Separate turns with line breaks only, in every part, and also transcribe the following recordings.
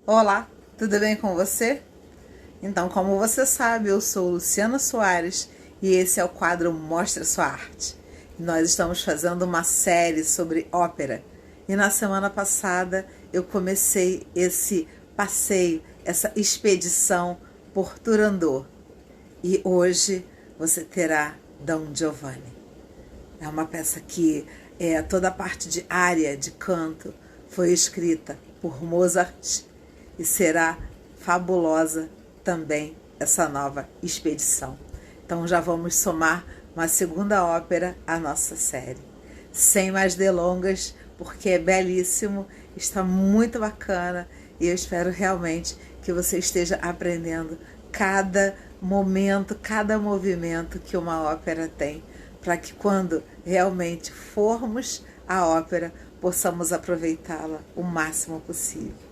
Olá, tudo bem com você? Então, como você sabe, eu sou Luciana Soares e esse é o quadro Mostra Sua Arte. Nós estamos fazendo uma série sobre ópera e na semana passada eu comecei esse passeio, essa expedição por Turandot. E hoje você terá Don Giovanni. É uma peça que toda a parte de área, de canto, foi escrita por Mozart e será fabulosa também essa nova expedição. Então já vamos somar uma segunda ópera à nossa série. Sem mais delongas, porque é belíssimo, está muito bacana e eu espero realmente que você esteja aprendendo cada momento, cada movimento que uma ópera tem, para que quando realmente formos à ópera, possamos aproveitá-la o máximo possível.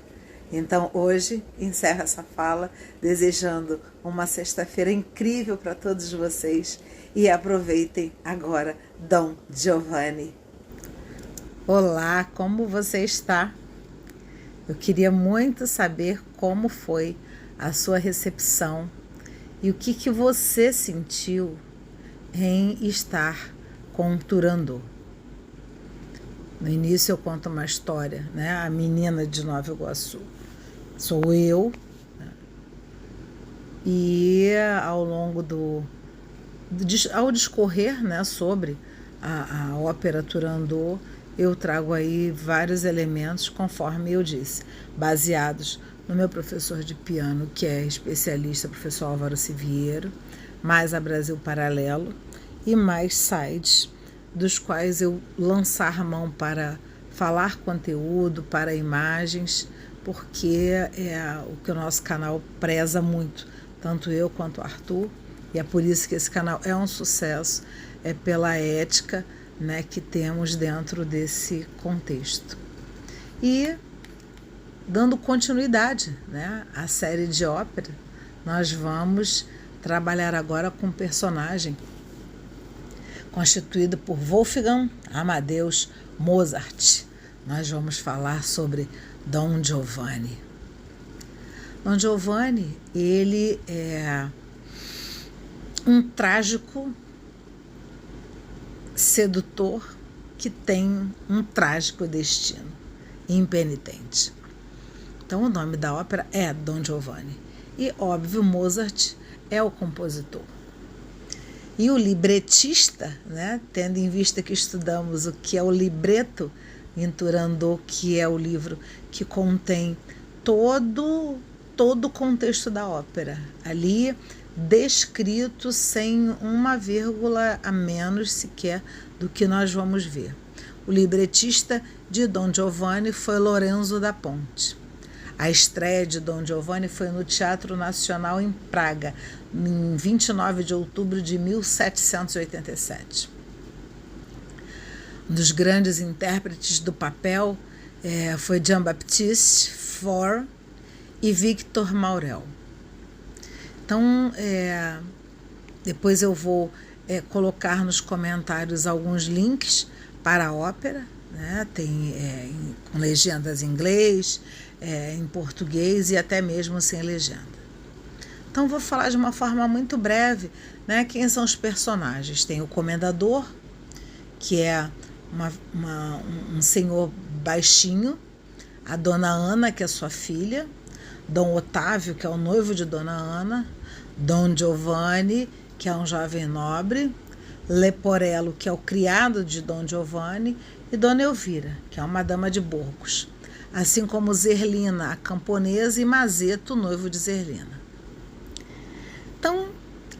Então hoje encerro essa fala desejando uma sexta-feira incrível para todos vocês e aproveitem agora Don Giovanni. Olá, como você está? Eu queria muito saber como foi a sua recepção e o que você sentiu em estar com Turandot. No início eu conto uma história, né? A menina de Nova Iguaçu sou eu, né? E ao longo ao discorrer, né, sobre a ópera Turandot, eu trago aí vários elementos, conforme eu disse, baseados no meu professor de piano, que é especialista, professor Álvaro Siviero, mais a Brasil Paralelo e mais sites dos quais eu lançar mão para falar conteúdo, para imagens, porque é o que o nosso canal preza muito, tanto eu quanto o Arthur, e é por isso que esse canal é um sucesso, é pela ética, né, que temos dentro desse contexto. E dando continuidade, né, à série de ópera, nós vamos trabalhar agora com um personagem constituído por Wolfgang Amadeus Mozart. Nós vamos falar sobre Don Giovanni. Don Giovanni, ele é um trágico sedutor que tem um trágico destino, impenitente. Então o nome da ópera é Don Giovanni. E, óbvio, Mozart é o compositor. E o libretista, né, tendo em vista que estudamos o que é o libreto em Turandot, que é o livro que contém todo o contexto da ópera, ali descrito sem uma vírgula a menos sequer do que nós vamos ver. O libretista de Don Giovanni foi Lorenzo da Ponte. A estreia de Don Giovanni foi no Teatro Nacional em Praga, em 29 de outubro de 1787. Um dos grandes intérpretes do papel foi Jean-Baptiste Faure e Victor Maurel. Então, depois eu vou colocar nos comentários alguns links para a ópera, né? Tem com legendas em inglês, em português e até mesmo sem legenda. Então vou falar de uma forma muito breve, né, quem são os personagens. Tem o comendador, que é um senhor baixinho, a Dona Ana, que é sua filha, Dom Otávio, que é o noivo de Dona Ana, Don Giovanni, que é um jovem nobre, Leporello, que é o criado de Don Giovanni, e Dona Elvira, que é uma dama de Burgos, assim como Zerlina, a camponesa, e Mazeto, o noivo de Zerlina. Então,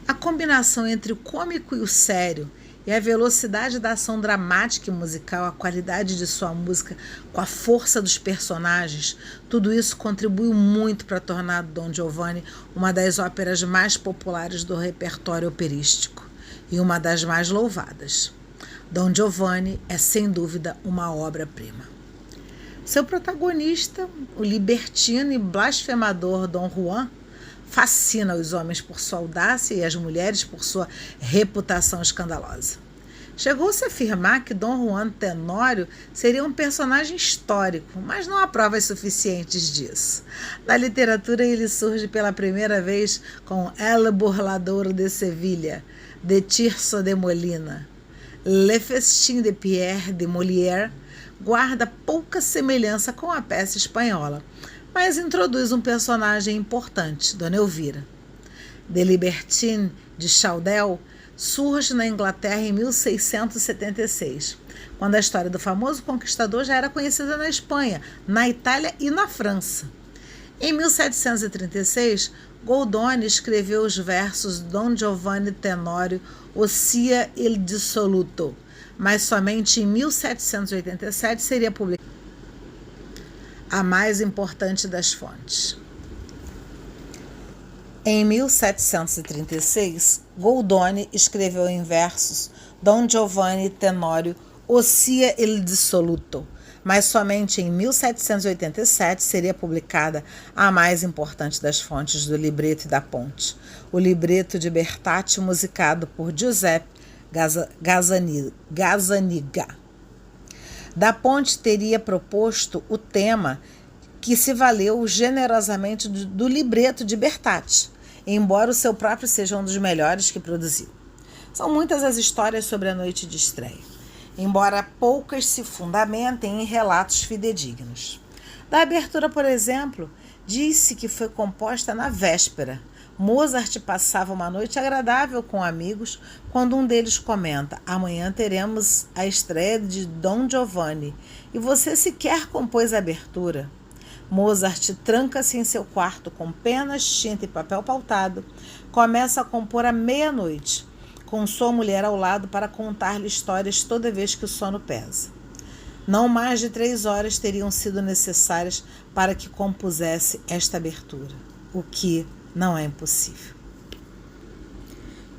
a combinação entre o cômico e o sério, e a velocidade da ação dramática e musical, a qualidade de sua música, com a força dos personagens, tudo isso contribuiu muito para tornar Don Giovanni uma das óperas mais populares do repertório operístico e uma das mais louvadas. Don Giovanni é, sem dúvida, uma obra-prima. Seu protagonista, o libertino e blasfemador Dom Juan, fascina os homens por sua audácia e as mulheres por sua reputação escandalosa. Chegou-se a afirmar que Dom Juan Tenório seria um personagem histórico, mas não há provas suficientes disso. Na literatura, ele surge pela primeira vez com El Burlador de Sevilha, de Tirso de Molina. Le Festin de Pierre de Molière guarda pouca semelhança com a peça espanhola, mas introduz um personagem importante, Dona Elvira. De Libertine de Chaudel surge na Inglaterra em 1676, quando a história do famoso conquistador já era conhecida na Espanha, na Itália e na França. Em 1736, Goldoni escreveu os versos Don Giovanni Tenório Ossia il Dissoluto, mas somente em 1787 seria publicada a mais importante das fontes. Em 1736, Goldoni escreveu em versos Don Giovanni Tenório Ossia il Dissoluto, mas somente em 1787 seria publicada a mais importante das fontes do libreto e da ponte, o libreto de Bertacci musicado por Giuseppe Gazzaniga. Da Ponte teria proposto o tema que se valeu generosamente do libreto de Bertacci, embora o seu próprio seja um dos melhores que produziu. São muitas as histórias sobre a noite de estreia, embora poucas se fundamentem em relatos fidedignos. Da abertura, por exemplo, disse que foi composta na véspera. Mozart passava uma noite agradável com amigos quando um deles comenta: amanhã teremos a estreia de Don Giovanni e você sequer compôs a abertura. Mozart tranca-se em seu quarto com penas, tinta e papel pautado. Começa a compor à meia-noite, com sua mulher ao lado para contar-lhe histórias toda vez que o sono pesa. Não mais de 3 horas teriam sido necessárias para que compusesse esta abertura, o que não é impossível.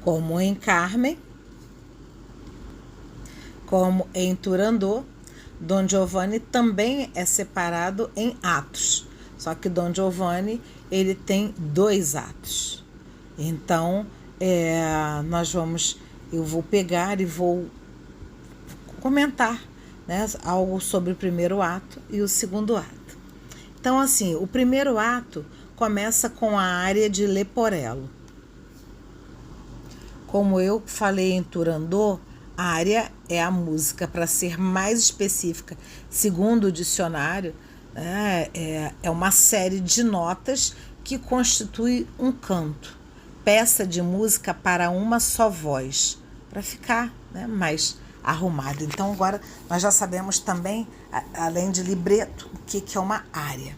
Como em Carmen, como em Turandot, Don Giovanni também é separado em atos, só que Don Giovanni ele tem 2 atos. Então, eu vou pegar e vou comentar, né, algo sobre o primeiro ato e o segundo ato. Então, assim, o primeiro ato começa com a área de Leporello. Como eu falei em Turandot, a área é a música, para ser mais específica, segundo o dicionário, é uma série de notas que constitui um canto, peça de música para uma só voz, para ficar, né, mais arrumado. Então agora nós já sabemos também, além de libreto, o que é uma área.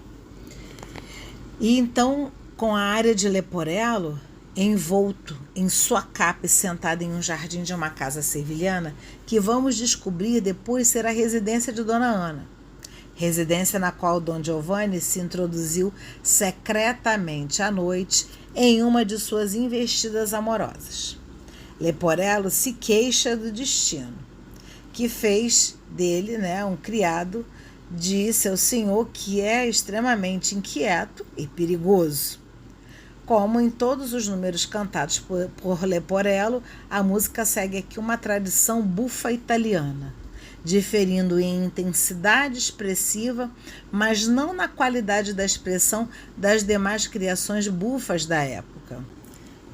E então, com a área de Leporello, envolto em sua capa e sentado em um jardim de uma casa sevilhana, que vamos descobrir depois ser a residência de Dona Ana, residência na qual Don Giovanni se introduziu secretamente à noite em uma de suas investidas amorosas. Leporello se queixa do destino, que fez dele, né, um criado de seu senhor, que é extremamente inquieto e perigoso. Como em todos os números cantados por Leporello, a música segue aqui uma tradição bufa italiana, diferindo em intensidade expressiva, mas não na qualidade da expressão das demais criações bufas da época.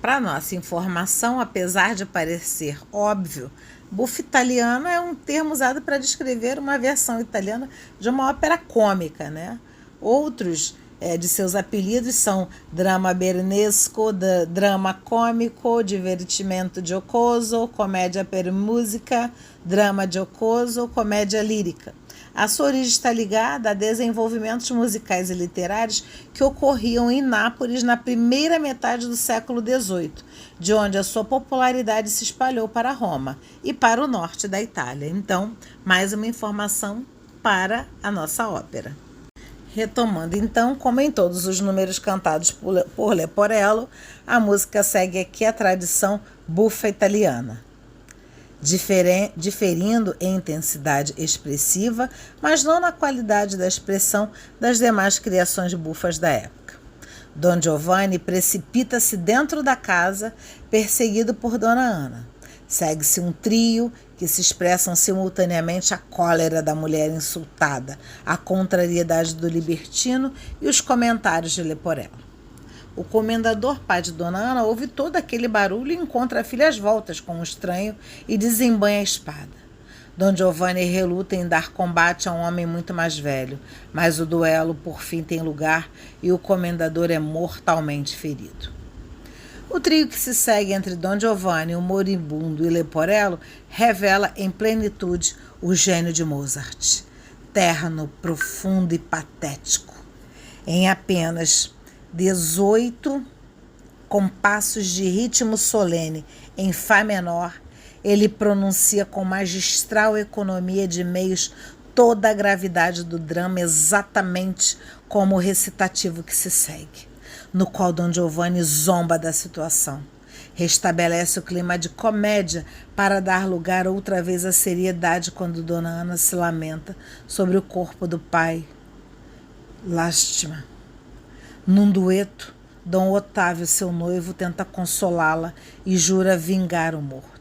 Para nossa informação, apesar de parecer óbvio, bufa italiana é um termo usado para descrever uma versão italiana de uma ópera cômica, né? Outros de seus apelidos são drama bernesco, drama cômico, divertimento giocoso, comédia per musica, drama giocoso, comédia lírica. A sua origem está ligada a desenvolvimentos musicais e literários que ocorriam em Nápoles na primeira metade do século XVIII, de onde a sua popularidade se espalhou para Roma e para o norte da Itália. Então, mais uma informação para a nossa ópera. Retomando então, como em todos os números cantados por Leporello, a música segue aqui a tradição bufa italiana, diferindo em intensidade expressiva, mas não na qualidade da expressão das demais criações bufas da época. Don Giovanni precipita-se dentro da casa, perseguido por Dona Ana. Segue-se um trio que se expressam simultaneamente a cólera da mulher insultada, a contrariedade do libertino e os comentários de Leporello. O comendador, pai de Dona Ana, ouve todo aquele barulho e encontra a filha às voltas com o estranho e desembanha a espada. Don Giovanni reluta em dar combate a um homem muito mais velho, mas o duelo por fim tem lugar e o comendador é mortalmente ferido. O trio que se segue entre Don Giovanni, o moribundo e Leporello revela em plenitude o gênio de Mozart, terno, profundo e patético. Em apenas 18 compassos de ritmo solene em Fá menor, ele pronuncia com magistral economia de meios toda a gravidade do drama exatamente como o recitativo que se segue, no qual Don Giovanni zomba da situação. Restabelece o clima de comédia para dar lugar outra vez à seriedade quando Dona Ana se lamenta sobre o corpo do pai. Lástima. Num dueto, Dom Otávio, seu noivo, tenta consolá-la e jura vingar o morto.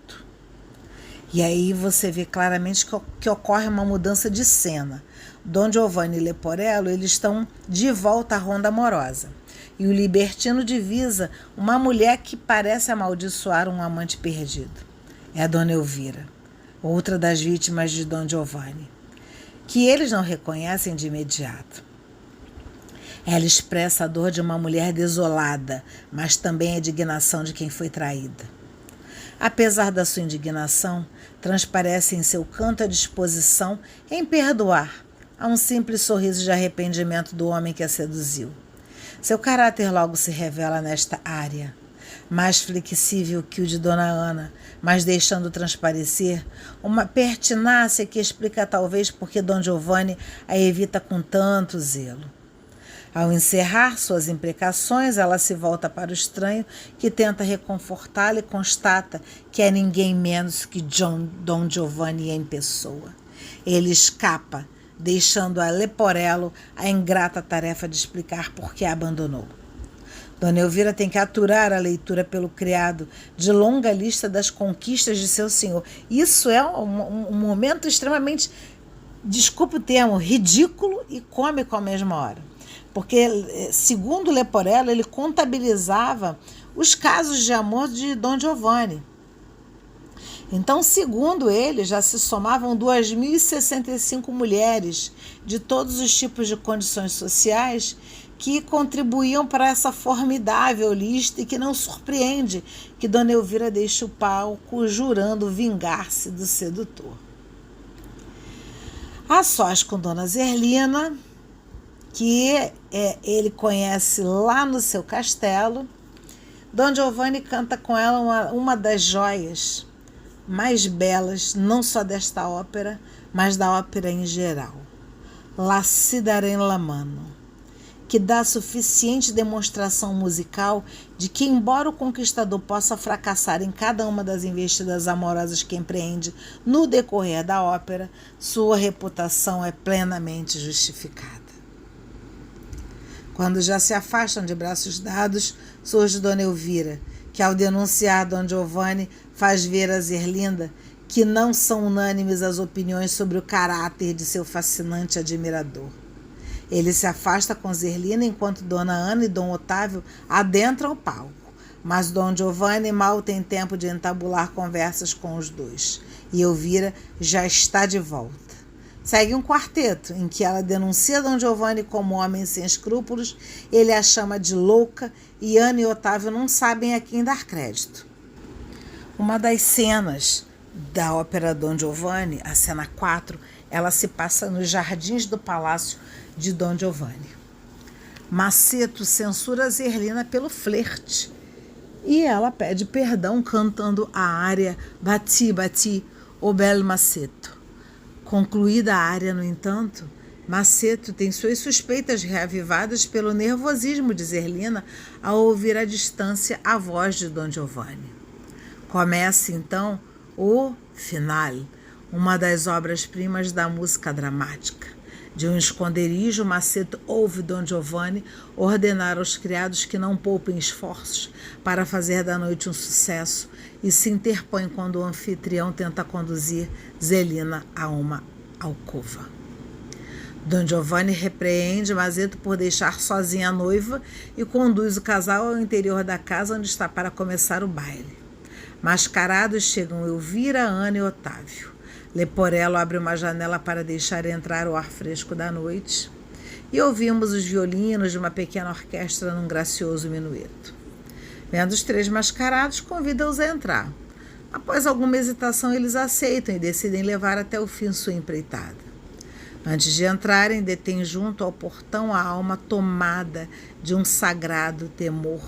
E aí você vê claramente que ocorre uma mudança de cena. Don Giovanni e Leporello, eles estão de volta à ronda amorosa. E o libertino divisa uma mulher que parece amaldiçoar um amante perdido. É a Dona Elvira, outra das vítimas de Don Giovanni, que eles não reconhecem de imediato. Ela expressa a dor de uma mulher desolada, mas também a indignação de quem foi traída. Apesar da sua indignação, transparece em seu canto a disposição em perdoar a um simples sorriso de arrependimento do homem que a seduziu. Seu caráter logo se revela nesta área, mais flexível que o de Dona Ana, mas deixando transparecer uma pertinácia que explica talvez por que Don Giovanni a evita com tanto zelo. Ao encerrar suas imprecações, ela se volta para o estranho, que tenta reconfortá-la e constata que é ninguém menos que Don Giovanni em pessoa. Ele escapa, deixando a Leporello a ingrata tarefa de explicar por que a abandonou. Dona Elvira tem que aturar a leitura pelo criado de longa lista das conquistas de seu senhor. Isso é um momento extremamente, desculpe o termo, ridículo e cômico à mesma hora. Porque, segundo Leporello, ele contabilizava os casos de amor de Don Giovanni. Então, segundo ele, já se somavam 2.065 mulheres de todos os tipos de condições sociais que contribuíam para essa formidável lista e que não surpreende que Dona Elvira deixe o palco jurando vingar-se do sedutor. A sós com Dona Zerlina, que ele conhece lá no seu castelo, Don Giovanni canta com ela uma das joias mais belas, não só desta ópera, mas da ópera em geral, La Cidade en la Mano, que dá suficiente demonstração musical de que, embora o conquistador possa fracassar em cada uma das investidas amorosas que empreende no decorrer da ópera, sua reputação é plenamente justificada. Quando já se afastam de braços dados, surge Dona Elvira, que ao denunciar Don Giovanni faz ver a Zerlinda que não são unânimes as opiniões sobre o caráter de seu fascinante admirador. Ele se afasta com Zerlina enquanto Dona Ana e Dom Otávio adentram o palco, mas Don Giovanni mal tem tempo de entabular conversas com os dois, e Elvira já está de volta. Segue um quarteto em que ela denuncia Don Giovanni como homem sem escrúpulos, ele a chama de louca e Ana e Otávio não sabem a quem dar crédito. Uma das cenas da ópera Don Giovanni, a cena 4, ela se passa nos jardins do palácio de Don Giovanni. Maceto censura Zerlina pelo flerte e ela pede perdão cantando a área Bati, Bati, o bel Maceto. Concluída a área, no entanto, Maceto tem suas suspeitas reavivadas pelo nervosismo de Zerlina ao ouvir à distância a voz de Don Giovanni. Começa, então, o Finale, uma das obras-primas da música dramática. De um esconderijo, Maceto ouve Don Giovanni ordenar aos criados que não poupem esforços para fazer da noite um sucesso e se interpõe quando o anfitrião tenta conduzir Zelina a uma alcova. Don Giovanni repreende Maceto por deixar sozinha a noiva e conduz o casal ao interior da casa onde está para começar o baile. Mascarados chegam Elvira, Ana e Otávio. Leporello abre uma janela para deixar entrar o ar fresco da noite e ouvimos os violinos de uma pequena orquestra num gracioso minueto. Vendo os três mascarados, convida-os a entrar. Após alguma hesitação, eles aceitam e decidem levar até o fim sua empreitada. Antes de entrarem, detém junto ao portão a alma tomada de um sagrado temor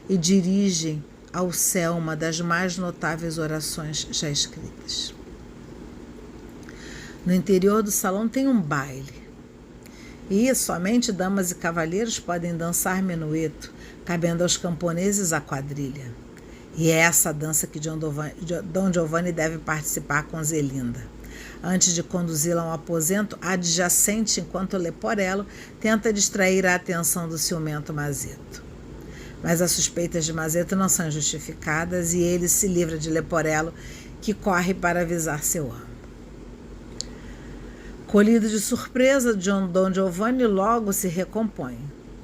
e dirigem ao céu uma das mais notáveis orações já escritas. No interior do salão tem um baile, e somente damas e cavalheiros podem dançar menueto, cabendo aos camponeses a quadrilha. E é essa dança que Don Giovanni deve participar com Zelinda, antes de conduzi-la a um aposento adjacente, enquanto Leporello tenta distrair a atenção do ciumento Maceto. Mas as suspeitas de Maceto não são justificadas e ele se livra de Leporello, que corre para avisar seu amo. Colhido de surpresa, Don Giovanni logo se recompõe,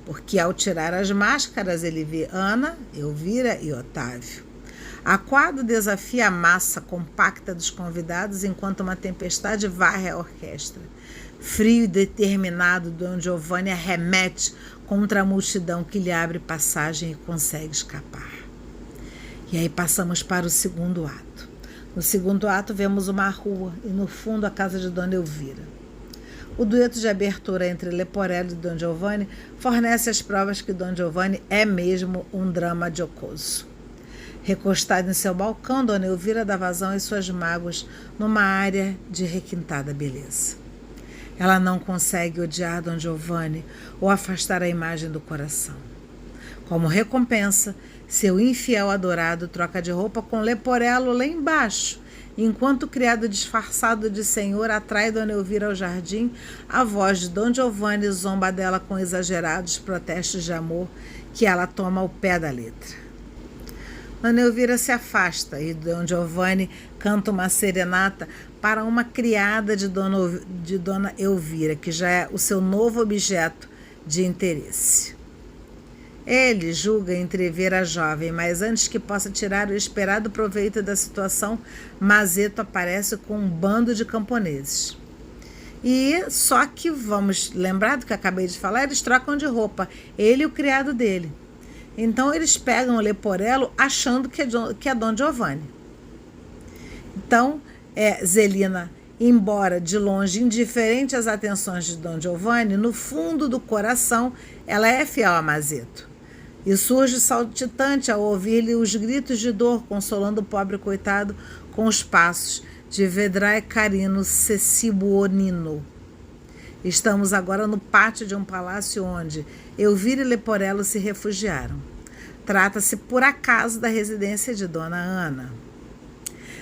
porque ao tirar as máscaras ele vê Ana, Elvira e Otávio. Aquado desafia a massa compacta dos convidados enquanto uma tempestade varre a orquestra. Frio e determinado, Don Giovanni arremete contra a multidão que lhe abre passagem e consegue escapar. E aí passamos para o segundo ato. No segundo ato vemos uma rua e no fundo a casa de Dona Elvira. O dueto de abertura entre Leporello e Don Giovanni fornece as provas que Don Giovanni é mesmo um drama jocoso. Recostada em seu balcão, Dona Elvira dá vazão às suas mágoas numa área de requintada beleza. Ela não consegue odiar Don Giovanni ou afastar a imagem do coração. Como recompensa, seu infiel adorado troca de roupa com Leporello lá embaixo, enquanto o criado disfarçado de senhor atrai Dona Elvira ao jardim, a voz de Don Giovanni zomba dela com exagerados protestos de amor que ela toma ao pé da letra. Dona Elvira se afasta e Don Giovanni canta uma serenata para uma criada de Dona Elvira, que já é o seu novo objeto de interesse. Ele julga entrever a jovem, mas antes que possa tirar o esperado proveito da situação, Maceto aparece com um bando de camponeses. E só que, vamos lembrar do que acabei de falar, eles trocam de roupa, ele e o criado dele. Então eles pegam o Leporello achando que é Don Giovanni. Então, Zelina, embora de longe indiferente às atenções de Don Giovanni, no fundo do coração ela é fiel a Maceto. E surge saltitante ao ouvir-lhe os gritos de dor, consolando o pobre coitado com os passos de Vedrai Carino Cecibuonino. Estamos agora no pátio de um palácio onde Elvira e Leporello se refugiaram. Trata-se, por acaso, da residência de Dona Ana.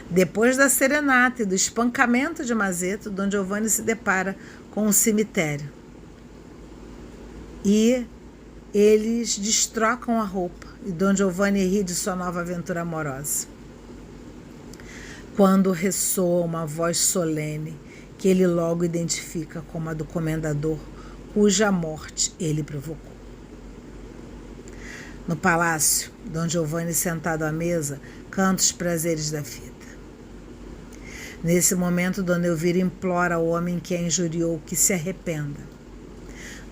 Depois da serenata e do espancamento de Maceto, Don Giovanni se depara com um cemitério. E eles destrocam a roupa e Don Giovanni ri de sua nova aventura amorosa. Quando ressoa uma voz solene, que ele logo identifica como a do comendador, cuja morte ele provocou. No palácio, Don Giovanni, sentado à mesa, canta os prazeres da vida. Nesse momento, Dona Elvira implora ao homem que a injuriou que se arrependa.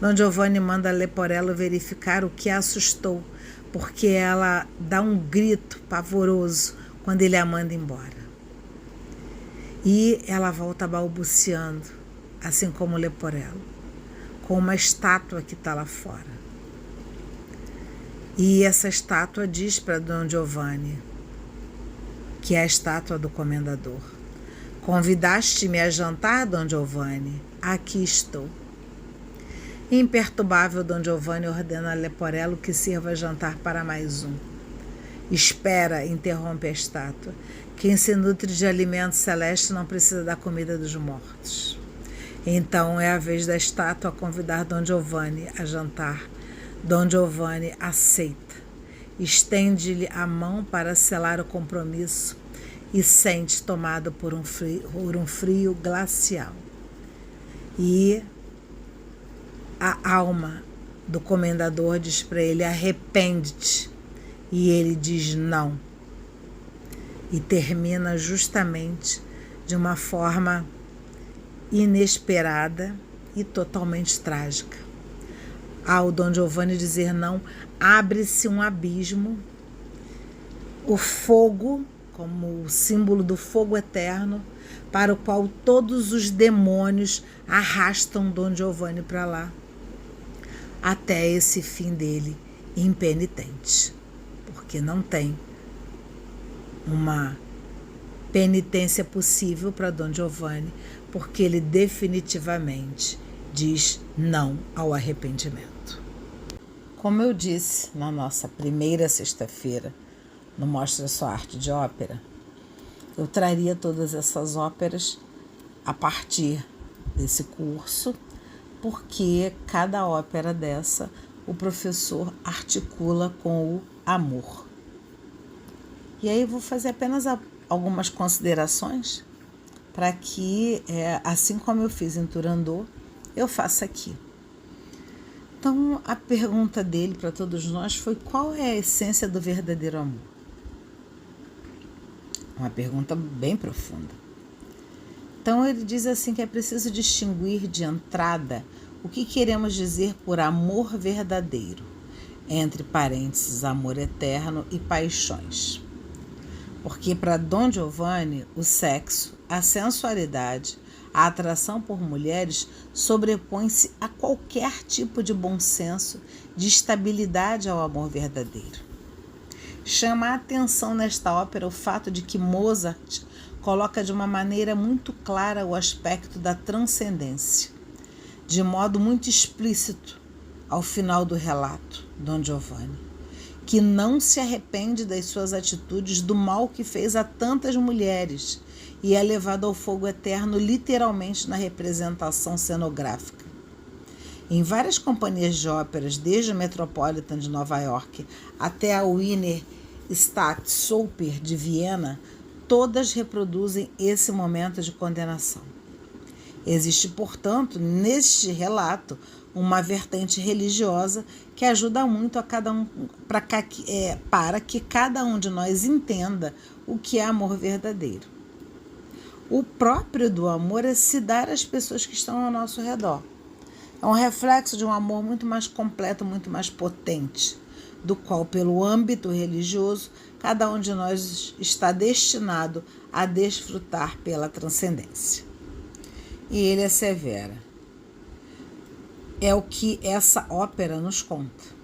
Don Giovanni manda Leporello verificar o que a assustou, porque ela dá um grito pavoroso quando ele a manda embora. E ela volta balbuciando, assim como Leporello, com uma estátua que está lá fora. E essa estátua diz para Don Giovanni, que é a estátua do comendador: convidaste-me a jantar, Don Giovanni? Aqui estou. Imperturbável, Don Giovanni ordena a Leporello que sirva jantar para mais um. Espera, interrompe a estátua. Quem se nutre de alimento celeste não precisa da comida dos mortos. Então é a vez da estátua convidar Don Giovanni a jantar. Don Giovanni aceita, estende-lhe a mão para selar o compromisso e sente tomado por um frio glacial. E a alma do comendador diz para ele: arrepende-te. E ele diz não. E termina justamente de uma forma inesperada e totalmente trágica. Ao Don Giovanni dizer não, abre-se um abismo, o fogo, como o símbolo do fogo eterno, para o qual todos os demônios arrastam Don Giovanni para lá, até esse fim dele impenitente, porque não tem uma penitência possível para Don Giovanni, porque ele definitivamente diz não ao arrependimento. Como eu disse na nossa primeira sexta-feira, no Mostra Sua Arte de Ópera, eu traria todas essas óperas a partir desse curso, porque cada ópera dessa o professor articula com o amor. E aí eu vou fazer apenas algumas considerações para que, assim como eu fiz em Turandot, eu faça aqui. Então, a pergunta dele para todos nós foi: qual é a essência do verdadeiro amor? Uma pergunta bem profunda. Então, ele diz assim que é preciso distinguir de entrada o que queremos dizer por amor verdadeiro, entre parênteses, amor eterno e paixões. Porque para Don Giovanni, o sexo, a sensualidade, a atração por mulheres sobrepõe-se a qualquer tipo de bom senso, de estabilidade ao amor verdadeiro. Chama a atenção nesta ópera o fato de que Mozart coloca de uma maneira muito clara o aspecto da transcendência, de modo muito explícito, ao final do relato, Don Giovanni, que não se arrepende das suas atitudes, do mal que fez a tantas mulheres, e é levado ao fogo eterno literalmente na representação cenográfica. Em várias companhias de óperas, desde a Metropolitan de Nova York até a Wiener Staatsoper de Viena, todas reproduzem esse momento de condenação. Existe, portanto, neste relato, uma vertente religiosa que ajuda muito a cada um, para que cada um de nós entenda o que é amor verdadeiro. O próprio do amor é se dar às pessoas que estão ao nosso redor. É um reflexo de um amor muito mais completo, muito mais potente, do qual, pelo âmbito religioso, cada um de nós está destinado a desfrutar pela transcendência. E ele assevera: é o que essa ópera nos conta.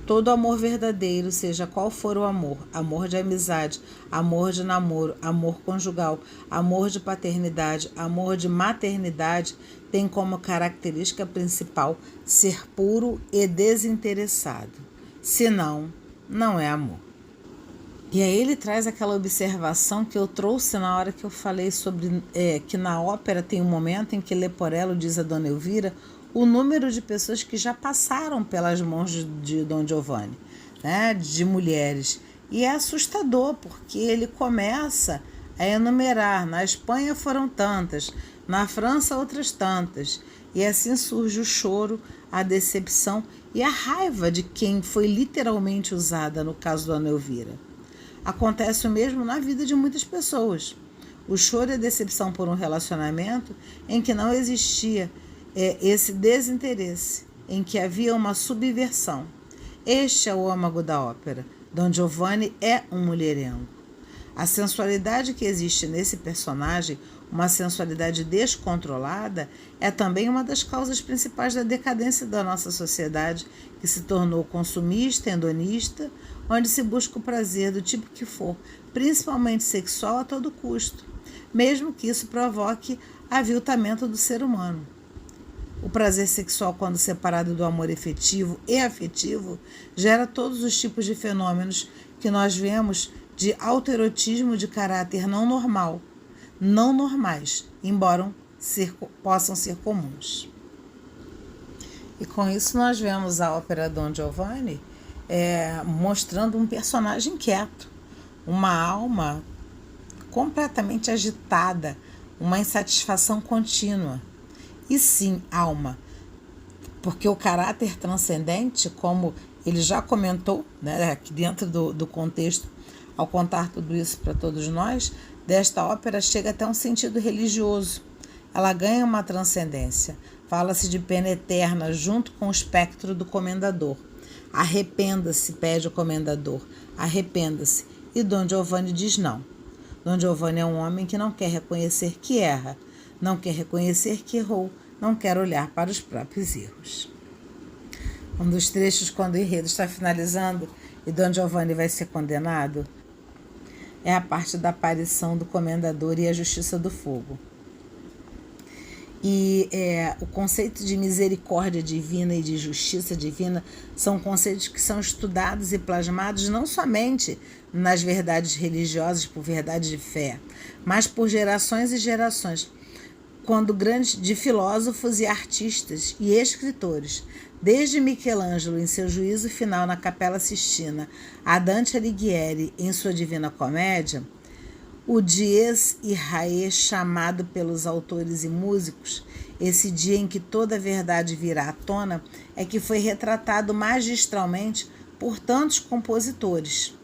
Todo amor verdadeiro, seja qual for o amor, amor de amizade, amor de namoro, amor conjugal, amor de paternidade, amor de maternidade, tem como característica principal ser puro e desinteressado. Senão, não é amor. E aí ele traz aquela observação que eu trouxe na hora que eu falei sobre que na ópera tem um momento em que Leporello diz a Dona Elvira o número de pessoas que já passaram pelas mãos de Don Giovanni, né, de mulheres. E é assustador, porque ele começa a enumerar: na Espanha foram tantas, na França outras tantas. E assim surge o choro, a decepção e a raiva de quem foi literalmente usada no caso da Dona Elvira. Acontece o mesmo na vida de muitas pessoas. O choro e a decepção por um relacionamento em que não existia esse desinteresse, em que havia uma subversão. Este é o âmago da ópera. Don Giovanni é um mulherengo. A sensualidade que existe nesse personagem, uma sensualidade descontrolada, é também uma das causas principais da decadência da nossa sociedade, que se tornou consumista, hedonista, onde se busca o prazer do tipo que for, principalmente sexual, a todo custo, mesmo que isso provoque aviltamento do ser humano. O prazer sexual, quando separado do amor efetivo e afetivo, gera todos os tipos de fenômenos que nós vemos de autoerotismo de caráter não normal, não normais, embora possam ser comuns. E com isso nós vemos a ópera Don Giovanni mostrando um personagem quieto, uma alma completamente agitada, uma insatisfação contínua. E sim, alma, porque o caráter transcendente, como ele já comentou, né, aqui dentro do contexto, ao contar tudo isso para todos nós, desta ópera chega até um sentido religioso. Ela ganha uma transcendência. Fala-se de pena eterna junto com o espectro do comendador. Arrependa-se, pede o comendador. Arrependa-se. E Don Giovanni diz não. Don Giovanni é um homem que não quer reconhecer que erra, não quer reconhecer que errou, não quer olhar para os próprios erros. Um dos trechos, quando o enredo está finalizando e Don Giovanni vai ser condenado, é a parte da aparição do comendador e a justiça do fogo. E o conceito de misericórdia divina e de justiça divina são conceitos que são estudados e plasmados não somente nas verdades religiosas, por verdade de fé, mas por gerações e gerações, quando de filósofos e artistas e escritores, desde Michelangelo em seu juízo final na Capela Sistina, a Dante Alighieri em sua Divina Comédia, o dies irae chamado pelos autores e músicos, esse dia em que toda a verdade virá à tona, é que foi retratado magistralmente por tantos compositores.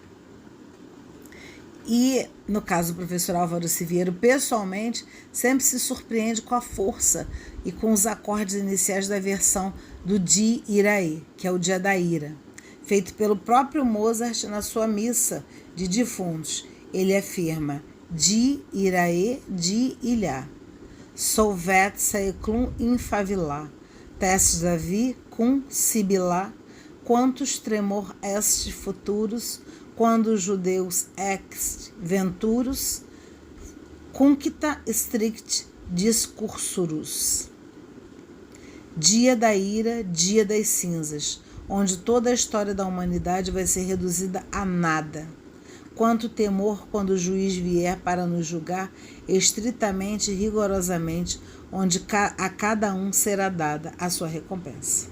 E, no caso do professor Álvaro Siviero, pessoalmente, sempre se surpreende com a força e com os acordes iniciais da versão do Di Irae, que é o Dia da Ira, feito pelo próprio Mozart na sua missa de defuntos. Ele afirma: Di irae, di ilha, solvet saeclum infavilá, testes avi cum sibilá, quantos tremor est futurus, quando os judeus ex venturus, cuncta strict discursurus. Dia da ira, dia das cinzas, onde toda a história da humanidade vai ser reduzida a nada. Quanto temor quando o juiz vier para nos julgar estritamente e rigorosamente, onde a cada um será dada a sua recompensa.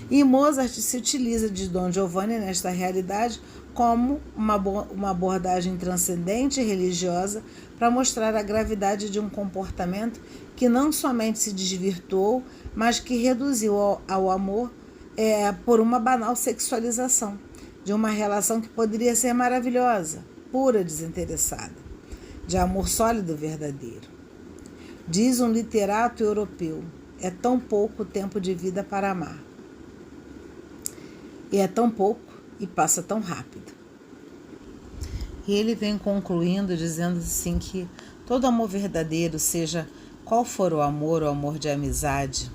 E Mozart se utiliza de Don Giovanni nesta realidade como uma abordagem transcendente e religiosa para mostrar a gravidade de um comportamento que não somente se desvirtuou, mas que reduziu ao amor por uma banal sexualização de uma relação que poderia ser maravilhosa, pura, desinteressada, de amor sólido verdadeiro. Diz um literato europeu: é tão pouco tempo de vida para amar. E é tão pouco e passa tão rápido. E ele vem concluindo dizendo assim que todo amor verdadeiro, seja qual for o amor de amizade,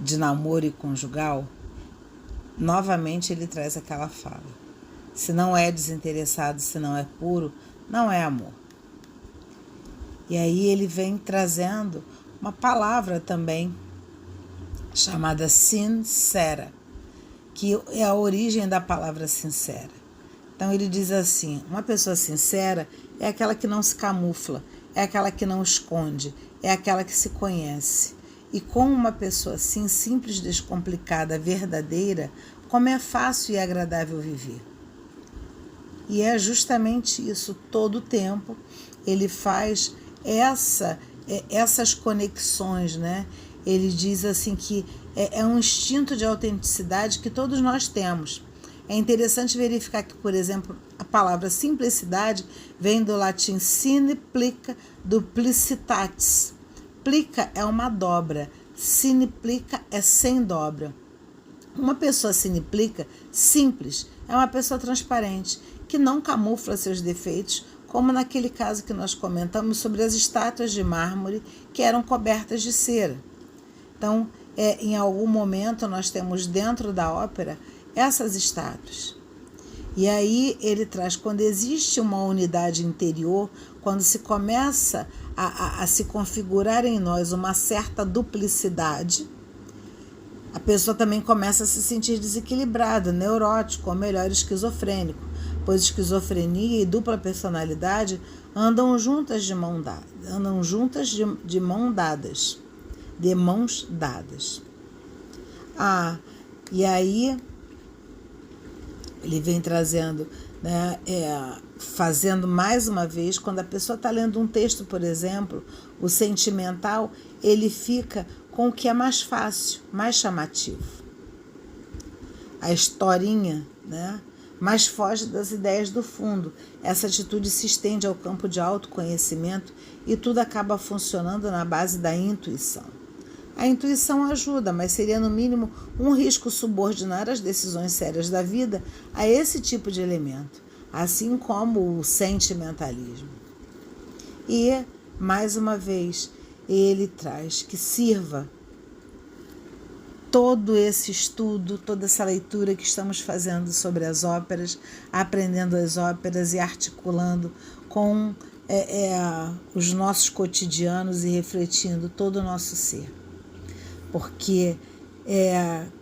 de namoro e conjugal, novamente ele traz aquela fala: se não é desinteressado, se não é puro, não é amor. E aí ele vem trazendo uma palavra também chamada sincera, que é a origem da palavra sincera. Então ele diz assim: uma pessoa sincera é aquela que não se camufla, é aquela que não esconde, é aquela que se conhece. E com uma pessoa assim, simples, descomplicada, verdadeira, como é fácil e agradável viver. E é justamente isso, todo o tempo ele faz essas conexões, né? Ele diz assim que é um instinto de autenticidade que todos nós temos. É interessante verificar que, por exemplo, a palavra simplicidade vem do latim sine plica duplicitatis. Plica é uma dobra, sine plica é sem dobra. Uma pessoa sine plica, simples, é uma pessoa transparente, que não camufla seus defeitos, como naquele caso que nós comentamos sobre as estátuas de mármore que eram cobertas de cera. Então, em algum momento nós temos dentro da ópera essas estátuas. E aí ele traz, quando existe uma unidade interior, quando se começa a se configurar em nós uma certa duplicidade, a pessoa também começa a se sentir desequilibrada, neurótico, ou melhor, esquizofrênico, pois esquizofrenia e dupla personalidade andam juntas de mão dada. andam juntas de mãos dadas. E aí ele vem trazendo, né, fazendo mais uma vez, quando a pessoa está lendo um texto, por exemplo, o sentimental, ele fica com o que é mais fácil, mais chamativo. A historinha, né, mas foge das ideias do fundo. Essa atitude se estende ao campo de autoconhecimento e tudo acaba funcionando na base da intuição. A intuição ajuda, mas seria no mínimo um risco subordinar as decisões sérias da vida a esse tipo de elemento, assim como o sentimentalismo. E, mais uma vez, ele traz que sirva todo esse estudo, toda essa leitura que estamos fazendo sobre as óperas, aprendendo as óperas e articulando com os nossos cotidianos e refletindo todo o nosso ser. Porque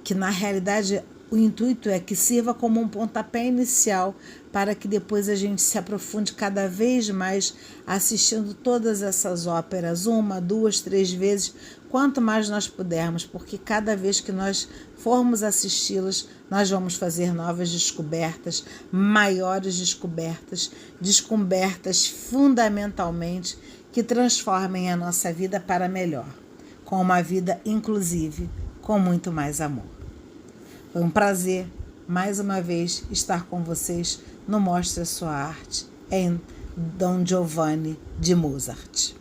que na realidade o intuito é que sirva como um pontapé inicial para que depois a gente se aprofunde cada vez mais assistindo todas essas óperas, 1, 2, 3 vezes, quanto mais nós pudermos, porque cada vez que nós formos assisti-las, nós vamos fazer novas descobertas, maiores descobertas, descobertas fundamentalmente que transformem a nossa vida para melhor, com uma vida inclusive, com muito mais amor. Foi um prazer, mais uma vez, estar com vocês no Mostre a Sua Arte, em Don Giovanni de Mozart.